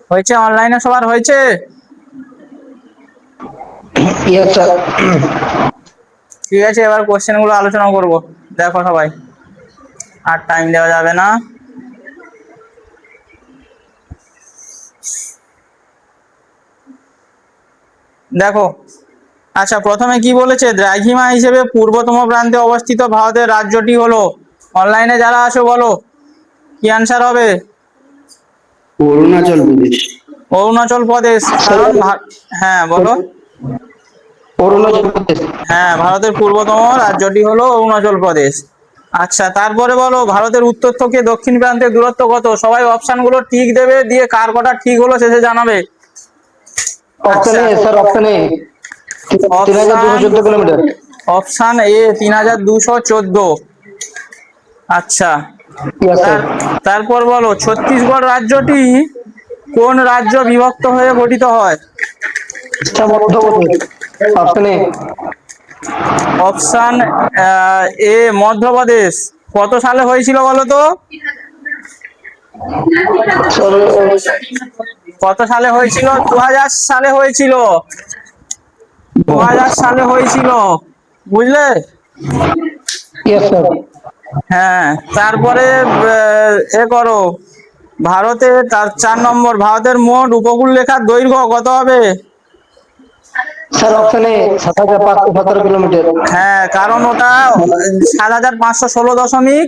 হয়েছে? অনলাইনে সবার হয়েছে? Yes sir. ঠিক আছে, এবার কোশ্চেন গুলো আলোচনা করব। দেখো সবাই, আর টাইম দেওয়া যাবে না। দেখো, আচ্ছা, প্রথমে কি বলেছে? দ্রাঘিমা হিসেবে পূর্বতম প্রান্তে অবস্থিত ভারতের রাজ্যটি হলো। অনলাইনে যারা আছো বলো কি অ্যান্সার হবে? অরুণাচল প্রদেশ। অরুণাচল প্রদেশ। স্যার, কারণ হ্যাঁ বলো। অরুণাচল প্রদেশ। হ্যাঁ, ভারতের পূর্বতম রাজ্যটি হলো অরুণাচল প্রদেশ। আচ্ছা, তারপরে বলো ভারতের উত্তর থেকে দক্ষিণ প্রান্তের দূরত্ব কত? সবাই অপশন গুলো ঠিক দেবে, দিয়ে কার কটা ঠিক হলো শেষে জানাবে। অপশন আচ্ছা, এ স্যার, অপশন এ তিন হাজার দুশো অপশান চোদ্দ কিলোমিটার। Option A 3214। আচ্ছা, ইয়েস স্যার। তার তারপর বলো ছত্তিশগড় রাজ্যটি কোন রাজ্য বিভক্ত হয়ে গঠিত হয়? Sir, Madhya Pradesh. Option A. Option A Madhya Pradesh. কত সালে হয়েছিল বলো তো? স্যার, কত সালে হয়েছিল? 2000 সালে হয়েছিল। 2000 সালে হয়েছিল, বুঝলে? Yes sir. হ্যাঁ, তারপরে এ করো, ভারতে তার 4 নম্বর, ভারতের মোট উপকূল রেখার দৈর্ঘ্য কত হবে? Sir, option A 7517 kilometre. হ্যাঁ, কারণ ওটা 7516 দশমিক,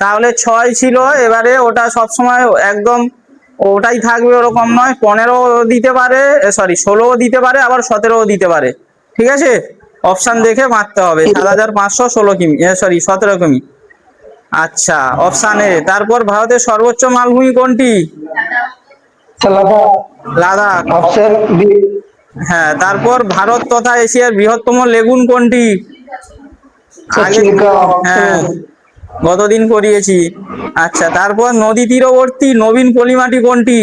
তাহলে 6 ছিল। এবারে ওটা সবসময় একদম ওটাই থাকবে, ওরকম নয়। 15 দিতে পারে, সরি 16 দিতে পারে, আবার 17 দিতে পারে। ঠিক আছে, অপশান দেখে মারতে হবে। 7516 কিমি, সরি 17 কিমি। আচ্ছা, অপশান এ। তারপর ভারতের সর্বোচ্চ মালভূমি কোনটি? Sir, Ladakh. Ladakh. Option B. হ্যাঁ, তারপর ভারত তথা এশিয়ার বৃহত্তম লেগুন কোনটি? স্যার, আগে, চিল্কা। Option A. হ্যাঁ, গতদিন করিয়েছি। আচ্ছা, তারপর নদী তীরবর্তী নবীন পলিমাটি কোনটি?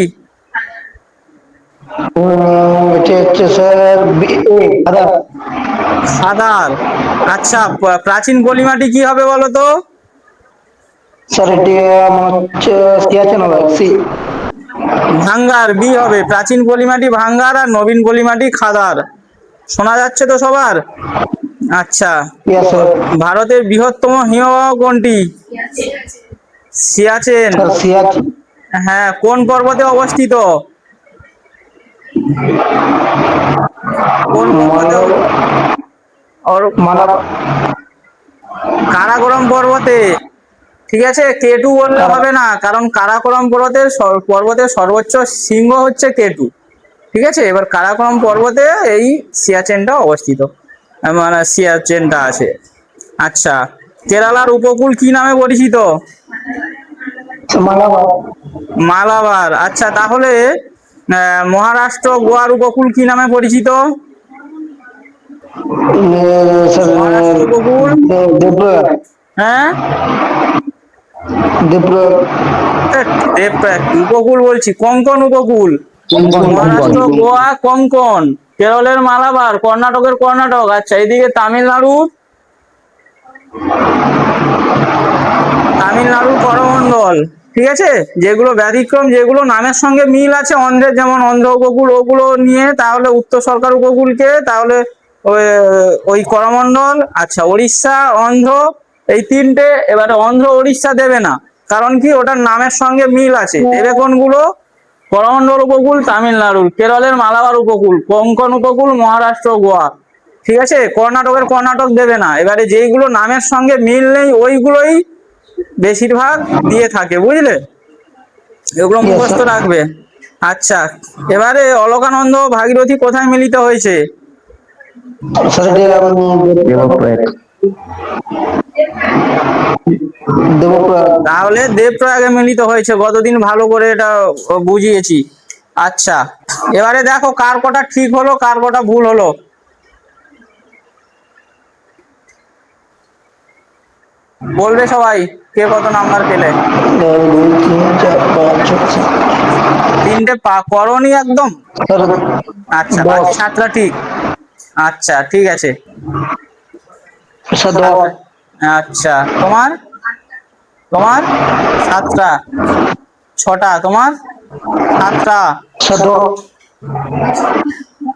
এটি হচ্ছে স্যার বি এ, লাদাখ। সাদার। আচ্ছা, প্রাচীন পলিমাটি কি হবে বলো তো? স্যার, এটি আমার হচ্ছে সিয়াচেন হবে, সি। ভাঙ্গার, বি হবে। প্রাচীন পলিমাটি ভাঙ্গার, আর নবীন পলিমাটি খাদার। শোনা যাচ্ছে তো সবার? আচ্ছা, ইয়েস স্যার। ভারতের বৃহত্তম হিমবাহ কোনটি? সিয়াচেন। স্যার, সিয়াচেন। হ্যাঁ, কোন পর্বতে অবস্থিত? কোন পর্বতে মানব। মানব। কারাকোরাম পর্বতে। ঠিক আছে, কেটু বললে হবে না, কারণ কারাকোরাম পর্বতের সর্বোচ্চ শৃঙ্গ হচ্ছে কেটু। ঠিক আছে, এবার কারাকোরাম পর্বতে এই সিয়াচেনটা অবস্থিত, মানে সিয়াচেনটা আছে। আচ্ছা, কেরালার উপকূল কি নামে পরিচিত? মালাবার। মালাবার। আচ্ছা, তাহলে মহারাষ্ট্র গোয়ার উপকূল কি নামে পরিচিত? স্যার, মহারাষ্ট্র উপকূল, দেবপ্রয়াগ। হ্যাঁ, দেবপ্রয়াগ। দেবপ্রয়াগ কি উপকূল বলছি, কোঙ্কণ উপকূল। মহারাষ্ট্র গোয়া কোঙ্কণ, কেরলের মালাবার, কর্ণাটকের কর্ণাটক। আচ্ছা, এদিকে তামিলনাড়ুর করমণ্ডল। ঠিক আছে, যেগুলো ব্যতিক্রম, যেগুলো নামের সঙ্গে মিল আছে অন্ধ্রের, যেমন অন্ধ্র উপকূল, ওগুলো নিয়ে তাহলে উত্তর সরকার উপকূলকে তাহলে ওই ওই করমণ্ডল। আচ্ছা, উড়িষ্যা, অন্ধ্র, এই তিনটে। এবারে অন্ধ্র উড়িষ্যা দেবে না, কারণ কি ওটার নামের সঙ্গে মিল আছে। দেবে কোনগুলো? করমণ্ডল উপকূল তামিলনাড়ুর, কেরলের মালাবার উপকূল, কোঙ্কণ উপকূল মহারাষ্ট্র গোয়া। ঠিক আছে, কর্ণাটকের কর্ণাটক দেবে না। এবারে যেইগুলো নামের সঙ্গে মিল নেই ওইগুলোই বেশিরভাগ দিয়ে থাকে, বুঝলে? এগুলো ইয়েস মুখস্থ স্যার। রাখবে। আচ্ছা, এবারে অলকানন্দ ভাগীরথী কোথায় মিলিত হয়েছে? স্যার, এটি দেবপ্রয়াগ। দেবপ্রয়াগ। তাহলে দেবপ্রয়াগে মিলিত হয়েছে, গতদিন ভালো করে এটা বুঝিয়েছি। আচ্ছা, এবারে দেখো কার কটা ঠিক হলো, কার কটা ভুল হলো। বলবে সবাই কে কত নাম্বার পেলে। 1 2 3 4 5 6 7। তিনটে করনি একদম। স্যার, আচ্ছা, বাকি 10। 7টা ঠিক। আচ্ছা, ঠিক আছে। স্যার, 10। সাত- আচ্ছা, তোমার তোমার 7টা। 6টা তোমার। 7টা। স্যার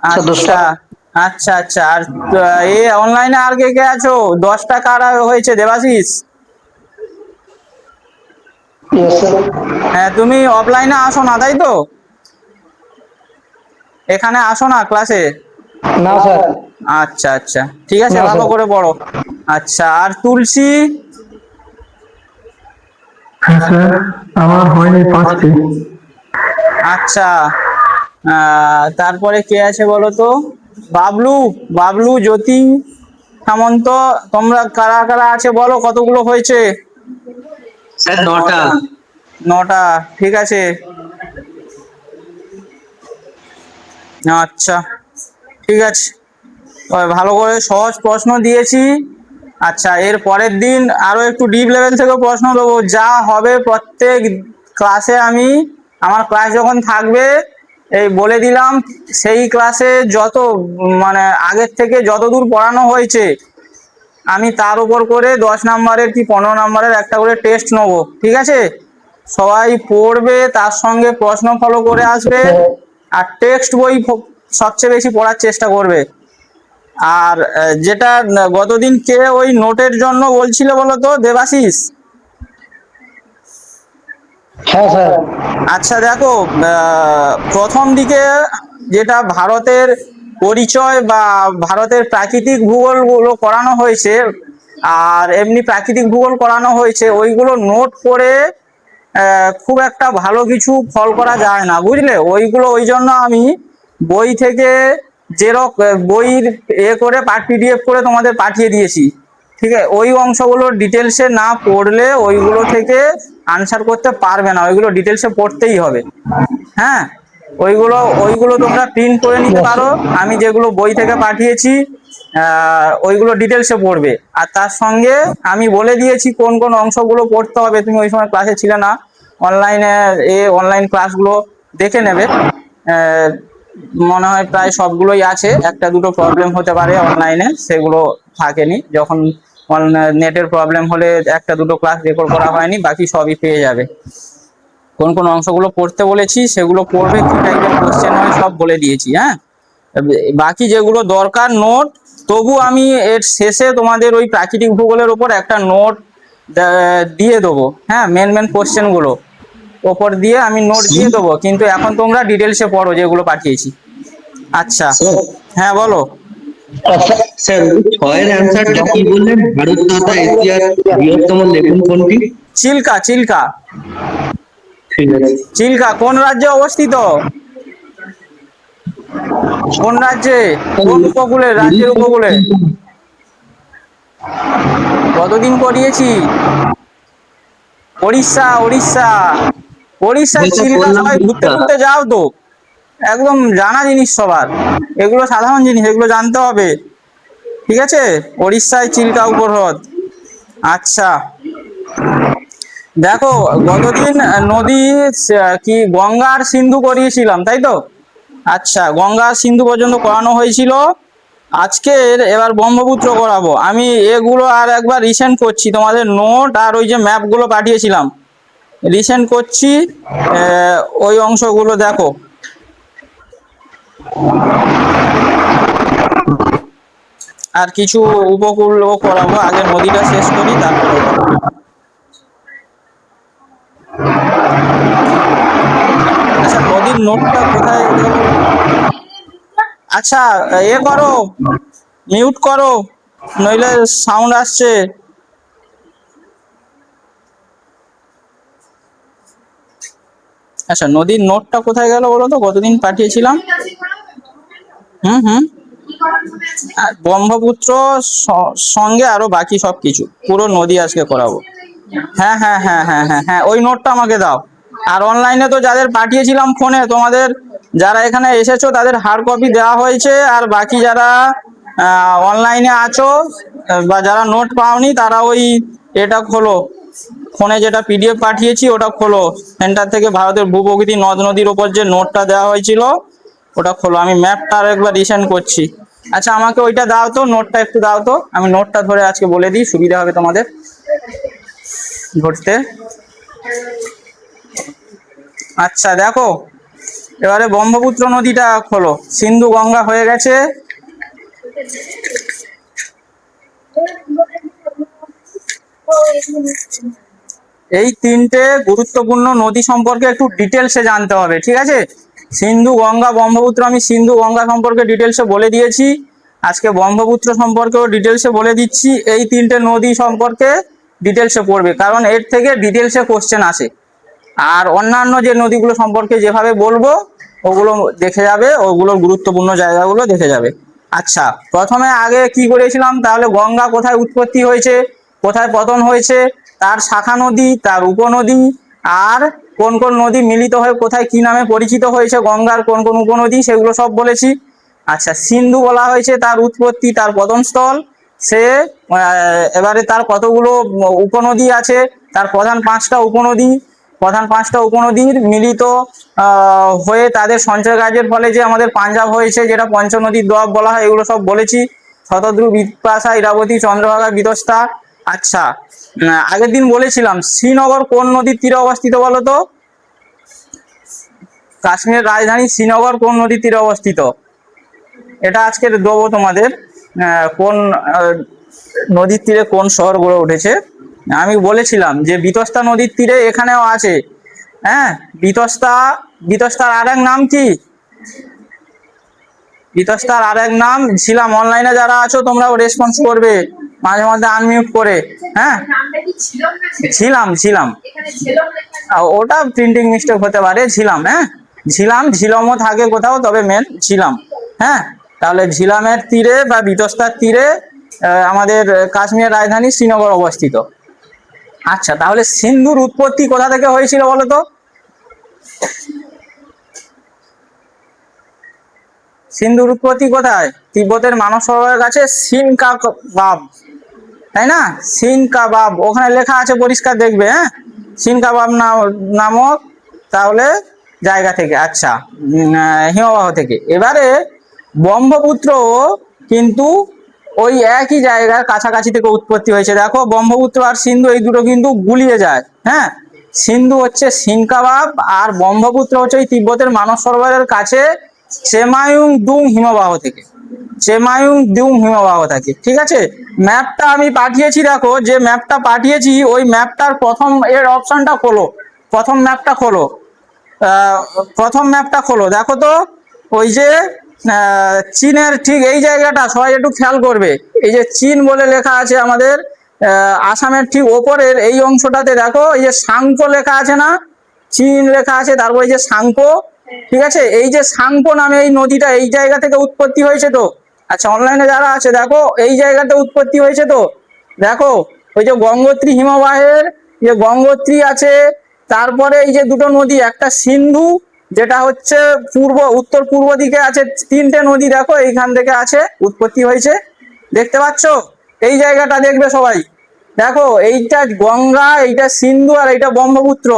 স্যার 10টা। আচ্ছা আচ্ছা আচ্ছা। আর এ অনলাইনে আর কে কে আছো? 10টা কার হয়েছে দেবাশিস? Yes sir. হ্যাঁ, তুমি অফলাইনে আসো না তাই তো? এখানে আসো না ক্লাসে? না স্যার। আচ্ছা আচ্ছা, ঠিক আছে, না ভালো স্যার। করে পড়ো। আচ্ছা, আর তুলসী? হ্যাঁ স্যার, আমার হয়নি 5টি। আচ্ছা, তারপরে কে আছে বলো তো? বাবলু, বাবলু, জ্যোতি, সামন্ত, তোমরা কারা কারা আছে বলো, কতগুলো হয়েছে? স্যার 9টা। 9টা, ঠিক আছে। আচ্ছা, ঠিক আছে, ওই ভালো করে সহজ প্রশ্ন দিয়েছি। আচ্ছা, এর পরের দিন আরো একটু ডিপ লেভেল থেকে প্রশ্ন দেবো, যা হবে প্রত্যেক ক্লাসে আমি, আমার ক্লাস যখন থাকবে এই বলে দিলাম, সেই ক্লাসে যত মানে আগের থেকে যতদূর পড়ানো হয়েছে আমি তার উপর করে 10 নাম্বারের কি 15 নাম্বারের একটা করে টেস্ট নেবো, ঠিক আছে? সবাই পড়বে, তার সঙ্গে প্রশ্ন ফলো করে আসবে, আর টেক্সট বই সবচেয়ে বেশি পড়ার চেষ্টা করবে। আর যেটা গতদিন কে ওই নোটের জন্য বলছিল বলো তো, দেবাশিস? হ্যাঁ স্যার। আচ্ছা দেখো, প্রথম দিকে যেটা ভারতের পরিচয় বা ভারতের প্রাকৃতিক ভূগোলগুলো করানো হয়েছে, আর এমনি প্রাকৃতিক ভূগোল করানো হয়েছে, ওইগুলো নোট করে খুব একটা ভালো কিছু ফল করা যায় না, বুঝলে? ওইগুলো ওই জন্য আমি বই থেকে জেরক্স বইয়ের করে পিডিএফ করে তোমাদের পাঠিয়ে দিয়েছি, ঠিক আছে? ওই অংশগুলো ডিটেলসে না পড়লে ওইগুলো থেকে আনসার করতে পারবে না, ওইগুলো ডিটেলসে পড়তেই হবে। হ্যাঁ, ওইগুলো ওইগুলো তোমরা প্রিন্ট করে নিতে Yes, পারো, sir. আমি যেগুলো বই থেকে পাঠিয়েছি ওইগুলো ডিটেলসে পড়বে। আর তার সঙ্গে আমি বলে দিয়েছি কোন কোন অংশগুলো পড়তে হবে, তুমি ওই সময় ক্লাসে ছিলে না, অনলাইনে অনলাইন ক্লাসগুলো দেখে নেবে। আহ, মনে হয় প্রায় সবগুলোই আছে, একটা দুটো প্রবলেম হতে পারে অনলাইনে, সেগুলো থাকেনি, যখন নেটের প্রবলেম হলে একটা দুটো ক্লাস রেকর্ড করা হয়নি, বাকি সবই পেয়ে যাবে। কোন কোন অংশগুলো পড়তে বলেছি সেগুলো পড়বে, কি টাইপের কোশ্চেন হয় সব বলে দিয়েছি। হ্যাঁ, বাকি যেগুলো দরকার নোট, তবু আমি এর শেষে তোমাদের ওই প্রাকৃতিক ভূগোলের উপর একটা নোট দিয়ে দেবো। হ্যাঁ, মেন মেন কোশ্চেনগুলো ওপর দিয়ে আমি নোট দিয়ে দেবো, কিন্তু এখন তোমরা ডিটেলসে পড়ো যেগুলো পাঠিয়েছি। আচ্ছা, স্যার, হ্যাঁ বলো। আচ্ছা। স্যার 6-এর অ্যান্সারটা কি বললেন? ভারত তথা এশিয়ার বৃহত্তম লেখক কোনটি? চিল্কা, চিল্কা, ঠিক আছে। চিল্কা কোন রাজ্যে অবস্থিত? কোন রাজ্যে? কোন উপকূলে? রাজ্যের উপকূলে? কতদিন পড়িয়েছি? উড়িষ্যা, উড়িষ্যা, উড়িষ্যার যেটা চিল্কা, বললাম সবাই ঘুরতে উড়িষ্যা। ঘুরতে যাও তো, একদম জানা জিনিস সবার, এগুলো সাধারণ জিনিস, এগুলো জানতে হবে, ঠিক আছে? উড়িষ্যায় চিল্কা উপহ্রদ। আচ্ছা, দেখো গতদিন নদী কি গঙ্গা আর সিন্ধু করিয়েছিলাম তাই তো? আচ্ছা, গঙ্গা আর সিন্ধু পর্যন্ত করানো হয়েছিল। আজকের এবার ব্রহ্মপুত্র করাবো আমি, এগুলো আর একবার রিসেন্ট করছি, তোমাদের নোট আর ওই যে ম্যাপগুলো পাঠিয়েছিলাম রিসেন্ট করছি, ওই অংশগুলো দেখো। আর কিছু উপকূলও করাবো, আগে নদীটা শেষ করি তারপরে করাবো। আচ্ছা, নদীর নোটটা কোথায় গেল? আচ্ছা, করো, মিউট করো, নইলে সাউন্ড আসছে। আচ্ছা, নদীর নোটটা কোথায় গেল বলো তো, কতদিন পাঠিয়েছিলাম? হুম হুম, আর ব্রহ্মপুত্র সঙ্গে আরো বাকি সব কিছু, পুরো নদী আজকে করাবো। হ্যাঁ হ্যাঁ হ্যাঁ হ্যাঁ হ্যাঁ হ্যাঁ, ওই নোটটা আমাকে দাও। আর অনলাইনে তো যাদের পাঠিয়েছিলাম ফোনে, তোমাদের যারা এখানে এসেছো তাদের হার্ড কপি দেওয়া হয়েছে, আর বাকি যারা অনলাইনে আছো বা যারা নোট পাওনি তারা ওই এটা খোলো, ফোনে যেটা পিডিএফ পাঠিয়েছি ওটা খোলো, সেন্টার থেকে ভারতের ভূপ্রকৃতি নদ নদীর ওপর যে নোটটা দেওয়া হয়েছিল ওটা খোলো। আমি ম্যাপটা আর একবার রিসেন্ড করছি। আচ্ছা, আমাকে ওইটা দাও তো, নোটটা একটু দাও তো, আমি নোটটা ধরে আজকে বলে দিই, সুবিধা হবে তোমাদের ধরতে। আচ্ছা দেখো, এবারে ব্রহ্মপুত্র নদীটা খোলো। সিন্ধু গঙ্গা হয়ে গেছে। এই তিনটে গুরুত্বপূর্ণ নদী সম্পর্কে একটু ডিটেলসে জানতে হবে, ঠিক আছে? সিন্ধু গঙ্গা ব্রহ্মপুত্র, আমি সিন্ধু গঙ্গা সম্পর্কে ডিটেলসে বলে দিয়েছি, আজকে ব্রহ্মপুত্র সম্পর্কেও ডিটেলসে বলে দিচ্ছি। এই তিনটে নদী সম্পর্কে ডিটেলসে পড়বে, কারণ এর থেকে ডিটেলসে কোশ্চেন আসে। আর অন্যান্য যে নদীগুলো সম্পর্কে যেভাবে বলবো ওগুলো দেখে যাবে, ওগুলোর গুরুত্বপূর্ণ জায়গাগুলো দেখে যাবে। আচ্ছা, প্রথমে আগে কি করেছিলাম, তাহলে গঙ্গা কোথায় উৎপত্তি হয়েছে, কোথায় পতন হয়েছে, তার শাখা নদী, তার উপনদী, আর কোন কোন নদী মিলিত হয়ে কোথায় কি নামে পরিচিত হয়েছে, গঙ্গার কোন কোন উপনদী, সেগুলো সব বলেছি। আচ্ছা, সিন্ধু বলা হয়েছে তার উৎপত্তি, তার পতনস্থল। সে এবারে তার কতগুলো উপনদী আছে, তার প্রধান পাঁচটা উপনদীর মিলিত হয়ে তাদের সঞ্চয় কাজের ফলে যে আমাদের পাঞ্জাব হয়েছে, যেটা পঞ্চনদীর দোয়াব বলা হয়, এগুলো সব বলেছি। শতদ্রু, বিপাশা, ইরাবতী, চন্দ্রভাগা, বিতস্তা। আচ্ছা, আগের দিন বলেছিলাম শ্রীনগর কোন নদীর তীরে অবস্থিত বলো তো? কাশ্মীরের রাজধানী শ্রীনগর কোন নদীর তীরে অবস্থিত? এটা আজকে দেবো তোমাদের, কোন নদীর তীরে কোন শহর গড়ে উঠেছে। আমি বলেছিলাম যে বিতস্তা নদীর তীরে এখানেও আছে। হ্যাঁ, বিতস্তার আর এক নাম কি? বিতস্তার আর এক নাম, ছিলাম অনলাইনে যারা আছো তোমরাও রেসপন্স করবে মাঝে মধ্যে আনমিউট করে। হ্যাঁ, ছিলাম ওটা প্রিন্টিং মিস্টেক হতে পারে। হ্যাঁ, ঝিলমও থাকে কোথাও, তবে মেন ছিলাম। হ্যাঁ, তাহলে ঝিলামের তীরে বা বিতস্তার তীরে আমাদের কাশ্মীরের রাজধানী শ্রীনগর অবস্থিত। আচ্ছা, তাহলে সিন্ধুর উৎপত্তি কোথা থেকে হয়েছিল বলো তো? সিন্ধুর উৎপত্তি কোথায়? তিব্বতের মানস সরোবরের কাছে সিনকাবাব, তাই না? সিনকাবাব ওখানে লেখা আছে, পরিষ্কার দেখবে। হ্যাঁ, সিনকাবাব নামক তাহলে জায়গা থেকে। আচ্ছা, হিমবাহ থেকে। এবারে ব্রহ্মপুত্র কিন্তু ওই একই জায়গার কাছাকাছি থেকে উৎপত্তি হয়েছে। দেখো, ব্রহ্মপুত্র আর সিন্ধু এই দুটো কিন্তু গুলিয়ে যায়। হ্যাঁ, সিন্ধু হচ্ছে সিনকাবাব, আর ব্রহ্মপুত্র হচ্ছে ওই তিব্বতের মানস সরোবরের কাছে চেমায়ুংদুং হিমবাহ থেকে। ঠিক আছে, ম্যাপটা আমি পাঠিয়েছি, দেখো যে ম্যাপটা পাঠিয়েছি ওই ম্যাপটার প্রথম এর অপশনটা খোলো, প্রথম ম্যাপটা খোলো। দেখো তো, ওই যে চীনের ঠিক এই জায়গাটা সবাই একটু খেয়াল করবে। এই যে চীন বলে লেখা আছে আমাদের আসামের ঠিক ওপরের এই অংশটাতে দেখো, এই যে সাংপো লেখা আছে না, চীন লেখা আছে, তারপর এই যে সাংপো। ঠিক আছে, এই যে সাংপো নামে এই নদীটা এই জায়গা থেকে উৎপত্তি হয়েছে তো। আচ্ছা, অনলাইনে যারা আছে দেখো, এই জায়গাতে উৎপত্তি হয়েছে তো। দেখো, ওই যে গঙ্গোত্রী হিমবাহের যে গঙ্গোত্রী আছে, তারপরে এই যে দুটো নদী, একটা সিন্ধু যেটা হচ্ছে উত্তর পূর্ব দিকে আছে, তিনটে নদী দেখো এইখান থেকে আছে, উৎপত্তি হয়েছে। দেখতে পাচ্ছ এই জায়গাটা? দেখবে সবাই, দেখো এইটা গঙ্গা, এইটা সিন্ধু, আর এইটা ব্রহ্মপুত্র।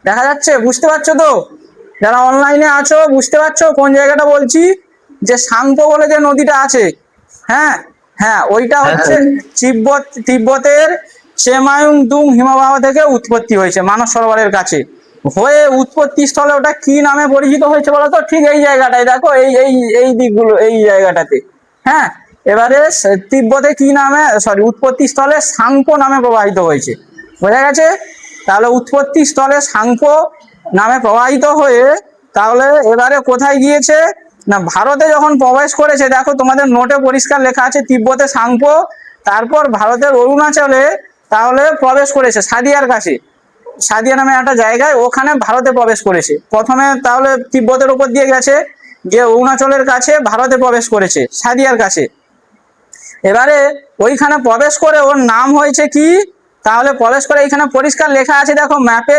দেখা যাচ্ছে? বুঝতে পারছো তো? যারা অনলাইনে আছো বুঝতে পারছো কোন জায়গাটা বলছি? যে সাংপো বলে যে নদীটা আছে, হ্যাঁ হ্যাঁ, ওইটা হচ্ছে তিব্বতের চেমায়ুংদুং হিমবাহ থেকে উৎপত্তি হয়েছে, মানস সরোবরের কাছে হয়ে উৎপত্তি স্থলে ওটা কি নামে পরিচিত হয়েছে বলতো? ঠিক এই জায়গাটায় দেখো, এই এই এই দিকগুলো, এই জায়গাটাতে। হ্যাঁ, এবারে তিব্বতে কি নামে, উৎপত্তি স্থলে সাংপো নামে প্রবাহিত হয়েছে। বোঝা গেছে? তাহলে উৎপত্তি স্থলে সাংপো নামে প্রবাহিত হয়ে তাহলে এবারে কোথায় গিয়েছে না, ভারতে যখন প্রবেশ করেছে, দেখো তোমাদের নোটে পরিষ্কার লেখা আছে তিব্বতে সাংপো, তারপর ভারতের অরুণাচলে তাহলে প্রবেশ করেছে সাদিয়ার কাছে। সাদিয়া নামে একটা জায়গায়, ওখানে ভারতে প্রবেশ করেছে প্রথমে। তাহলে তিব্বতের উপর দিয়ে গেছে, যে অরুণাচলের কাছে ভারতে প্রবেশ করেছে সাদিয়ার কাছে। এবারে ওইখানে প্রবেশ করে ওর নাম হয়েছে কি? তাহলে প্রবেশ করে এইখানে পরিষ্কার লেখা আছে, দেখো ম্যাপে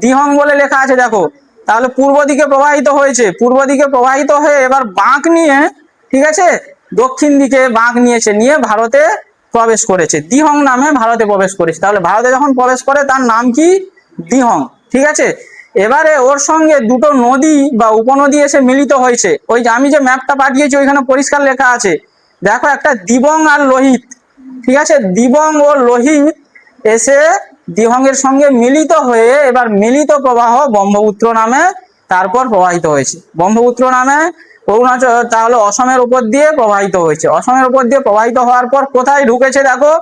দিহং বলে লেখা আছে। দেখো, তাহলে পূর্ব দিকে প্রবাহিত হয়েছে, পূর্ব দিকে প্রবাহিত হয়ে এবার বাঁক নিয়ে, ঠিক আছে, দক্ষিণ দিকে বাঁক নিয়ে ভারতে প্রবেশ করেছে, দিহং নামে ভারতে প্রবেশ করেছে। তাহলে ভারতে যখন প্রবেশ করে তার নাম কি? দিহং। ঠিক আছে, এবারে ওর সঙ্গে দুটো নদী বা উপনদী এসে মিলিত হয়েছে। ওই যে আমি যে ম্যাপটা পাঠিয়েছি ওইখানে পরিষ্কার লেখা আছে, দেখো একটা দিবং আর লোহিত। ঠিক আছে, দিবং ও লোহিত এসে দিহঙ্গের সঙ্গে মিলিত হয়ে এবার মিলিত প্রবাহ ব্রহ্মপুত্র নামে তারপর প্রবাহিত হয়েছে। ব্রহ্মপুত্র নামে অরুণাচল তাহলে অসমের উপর দিয়ে প্রবাহিত হয়েছে। অসমের উপর দিয়ে প্রবাহিত হওয়ার পর কোথায় ঢুকেছে দেখো,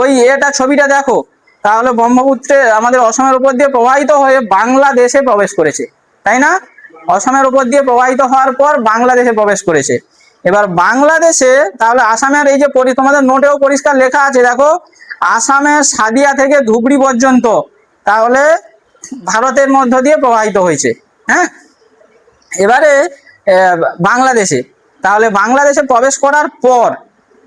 ওই এটা ছবিটা দেখো, তাহলে ব্রহ্মপুত্রে আমাদের অসমের উপর দিয়ে প্রবাহিত হয়ে বাংলাদেশে প্রবেশ করেছে, তাই না? অসমের উপর দিয়ে প্রবাহিত হওয়ার পর বাংলাদেশে প্রবেশ করেছে। এবার বাংলাদেশে তাহলে আসামের এই যে তোমাদের নোটেও পরিষ্কার লেখা আছে দেখো, আসামের সাদিয়া থেকে ধুবড়ি পর্যন্ত তাহলে ভারতের মধ্য দিয়ে প্রবাহিত হয়েছে। হ্যাঁ, এবারে বাংলাদেশে তাহলে বাংলাদেশে প্রবেশ করার পর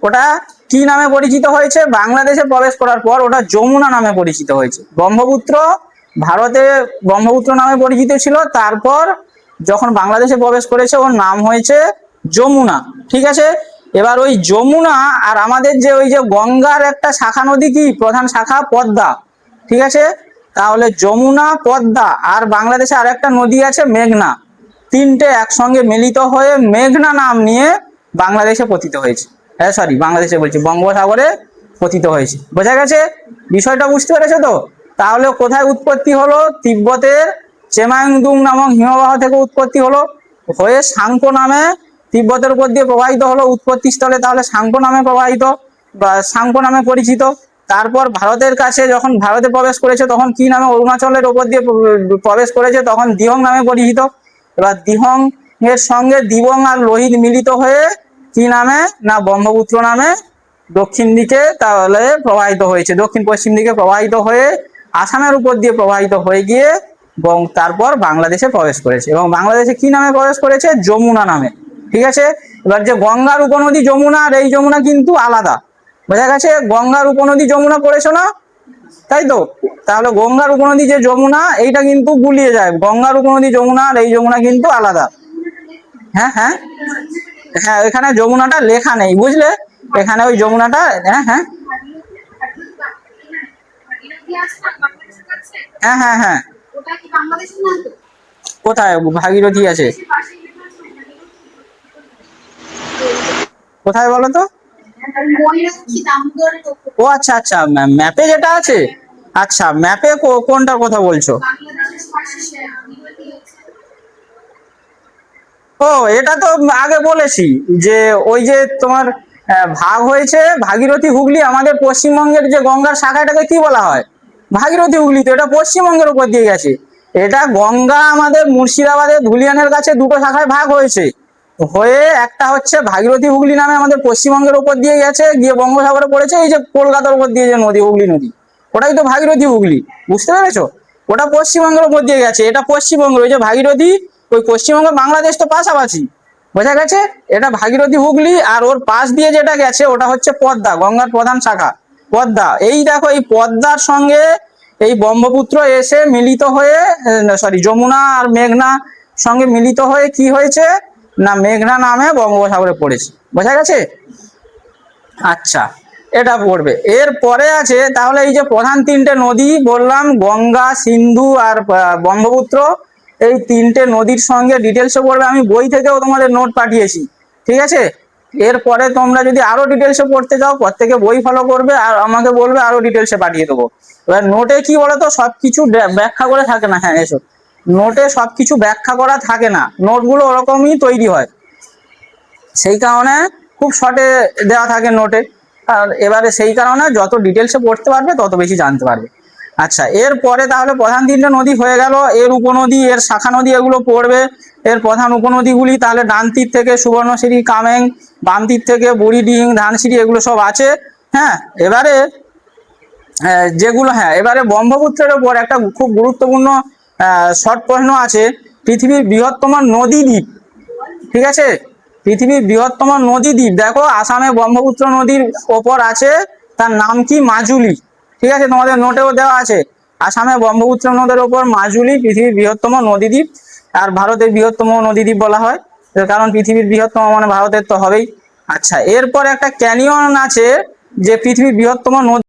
ওটা কি নামে পরিচিত হয়েছে? বাংলাদেশে প্রবেশ করার পর ওটা যমুনা নামে পরিচিত হয়েছে। ব্রহ্মপুত্র ভারতে ব্রহ্মপুত্র নামে পরিচিত ছিল, তারপর যখন বাংলাদেশে প্রবেশ করেছে ওর নাম হয়েছে যমুনা। ঠিক আছে, এবার ওই যমুনা আর আমাদের যে ওই যে গঙ্গার একটা শাখা নদী কি প্রধান শাখা পদ্মা, ঠিক আছে, তাহলে যমুনা পদ্মা আর বাংলাদেশে আর একটা নদী আছে মেঘনা, তিনটে একসঙ্গে মিলিত হয়ে মেঘনা নাম নিয়ে বাংলাদেশে পতিত হয়েছে। হ্যাঁ সরি, বাংলাদেশে বলছি, বঙ্গোপসাগরে পতিত হয়েছে। বোঝা গেছে বিষয়টা? বুঝতে পেরেছো তো? তাহলে কোথায় উৎপত্তি হলো? তিব্বতের চেমাংদুং নামক হিমবাহ থেকে উৎপত্তি হলো, হয়ে সাংপো নামে তিব্বতের উপর দিয়ে প্রবাহিত হলো উৎপত্তি স্থলে, তাহলে সাংপো নামে প্রবাহিত বা সাংপো নামে পরিচিত। তারপর ভারতের কাছে যখন ভারতে প্রবেশ করেছে তখন কি নামে? অরুণাচলের উপর দিয়ে প্রবেশ করেছে, তখন দিহং নামে পরিচিত। এবার দিহং এর সঙ্গে দিবং আর লোহিত মিলিত হয়ে কি নামে? না ব্রহ্মপুত্র নামে দক্ষিণ দিকে তাহলে প্রবাহিত হয়েছে, দক্ষিণ পশ্চিম দিকে প্রবাহিত হয়ে আসামের উপর দিয়ে প্রবাহিত হয়ে গিয়ে এবং তারপর বাংলাদেশে প্রবেশ করেছে। এবং বাংলাদেশে কি নামে প্রবেশ করেছে? যমুনা নামে। ঠিক আছে, এবার যে গঙ্গার উপনদী যমুনা আর এই যমুনা কিন্তু আলাদা। বোঝা গেছে? গঙ্গার উপনদী যমুনা পড়েছো না, তাই তো? তাহলে গঙ্গার উপনদী যে যমুনা এইটা কিন্তু গুলিয়ে যায়, গঙ্গার উপনদী যমুনা আর এই যমুনা কিন্তু আলাদা। হ্যাঁ হ্যাঁ হ্যাঁ, এখানে যমুনাটা লেখা নেই, বুঝলে? এখানে ওই যমুনাটা, হ্যাঁ হ্যাঁ হ্যাঁ হ্যাঁ হ্যাঁ, কোথায় ভাগীরথী আছে? কোথায় বলো তো? ও আচ্ছা আচ্ছা, ম্যাপে যেটা আছে, আচ্ছা ম্যাপে কোনটার কথা বলছো? ও এটা তো আগে বলেছি যে ওই যে তোমার ভাগ হয়েছে ভাগীরথী হুগলি, আমাদের পশ্চিমবঙ্গের যে গঙ্গার শাখাটাকে কি বলা হয়? ভাগীরথী হুগলি। তো এটা পশ্চিমবঙ্গের উপর দিয়ে গেছে। এটা গঙ্গা আমাদের মুর্শিদাবাদের ধুলিয়ানের কাছে দুটো শাখায় ভাগ হয়েছে, হয়ে একটা হচ্ছে ভাগীরথী হুগলি নামে আমাদের পশ্চিমবঙ্গের উপর দিয়ে গেছে, গিয়ে বঙ্গোসাগরে পড়েছে। এই যে কলকাতার উপর দিয়ে যে নদী হুগলি নদী, ওটাই তো ভাগীরথী হুগলি। বুঝতে পেরেছো? ওটা পশ্চিমবঙ্গের উপর দিয়ে গেছে, এটা পশ্চিমবঙ্গ। ওই যে ভাগীরথী, ওই পশ্চিমবঙ্গ বাংলাদেশ তো পাশাপাশি। বোঝা গেছে? এটা ভাগীরথী হুগলি, আর ওর পাশ দিয়ে যেটা গেছে ওটা হচ্ছে পদ্মা, গঙ্গার প্রধান শাখা পদ্মা। এই দেখো, এই পদ্মার সঙ্গে এই ব্রহ্মপুত্র এসে মিলিত হয়ে, সরি যমুনা আর মেঘনা সঙ্গে মিলিত হয়ে কি হয়েছে? না মেঘনা নামে বঙ্গোপসাগরে পড়েছে। বোঝা গেছে? আচ্ছা, এটা পড়বে। এর পরে আছে তাহলে এই যে প্রধান তিনটে নদী বললাম, গঙ্গা, সিন্ধু আর ব্রহ্মপুত্র, এই তিনটে নদীর সঙ্গে ডিটেলসে পড়বে। আমি বই থেকেও তোমাদের নোট পাঠিয়েছি, ঠিক আছে? এরপরে তোমরা যদি আরো ডিটেলসে পড়তে চাও প্রত্যেকে বই ফলো করবে আর আমাকে বলবে, আরো ডিটেলসে পাঠিয়ে দেবো। এবার নোটে কি বলতো, সবকিছু ব্যাখ্যা করে থাকে না। হ্যাঁ এসো, নোটে সবকিছু ব্যাখ্যা করা থাকে না, নোটগুলো ওরকমই তৈরি হয়, সেই কারণে খুব শর্টে দেওয়া থাকে নোটে। আর এবারে সেই কারণে যত ডিটেলসে পড়তে পারবে তত বেশি জানতে পারবে। আচ্ছা, এরপরে তাহলে প্রধান তিনটে নদী হয়ে গেল, এর উপনদী, এর শাখা নদী এগুলো পড়বে। এর প্রধান উপনদীগুলি তাহলে ডান তীর থেকে সুবর্ণশিরি, কামেং, বাম তীর থেকে বুড়িডিং, ধানসিঁড়ি, এগুলো সব আছে। হ্যাঁ, এবারে যেগুলো, হ্যাঁ এবারে ব্রহ্মপুত্রের ওপর একটা খুব গুরুত্বপূর্ণ শর্ট প্রশ্ন আছে। পৃথিবীর বৃহত্তম নদী দ্বীপ, ঠিক আছে? পৃথিবীর বৃহত্তম নদী দ্বীপ দেখো আসামে ব্রহ্মপুত্র নদীর ওপর আছে, তার নাম কি? মাজুলি। ঠিক আছে, তোমাদের নোটেও দেওয়া আছে, আসামে ব্রহ্মপুত্র নদের ওপর মাজুলি পৃথিবীর বৃহত্তম নদীদ্বীপ। আর ভারতের বৃহত্তম নদীদ্বীপ বলা হয়, কারণ পৃথিবীর বৃহত্তম মানে ভারতের তো হবেই। আচ্ছা, এরপর একটা ক্যানিয়ন আছে যে পৃথিবীর বৃহত্তম নদী